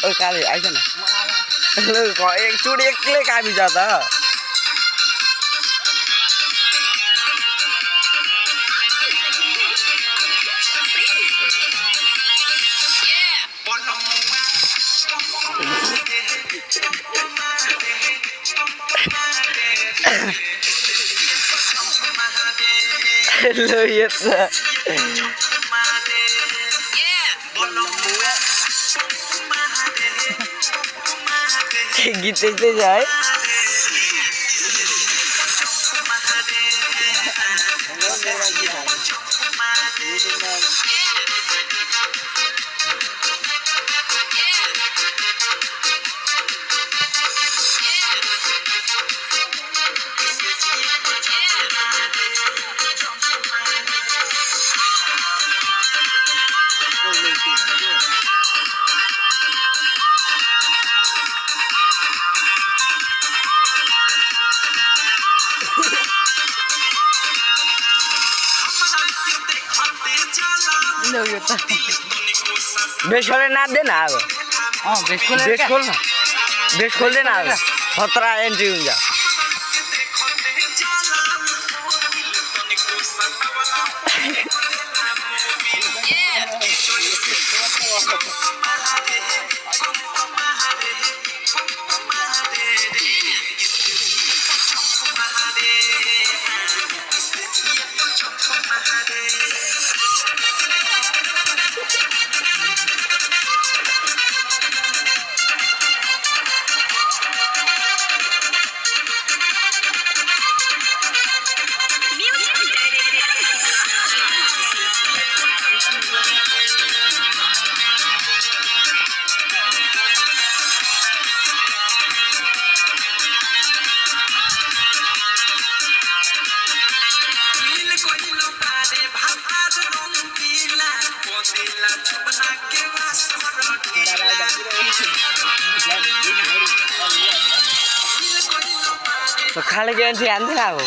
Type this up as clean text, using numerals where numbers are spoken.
ओ काले आइज न ल एकचोटि एक्लै काबी जा त ल ये त गीत त्यस्तै छ है बेस खोले ना दे ना अब बेस खोल ना बेस खोल दे ना अब खतरा एंट्री हुन्छ तो खाले के एंट्री आंधे ना हो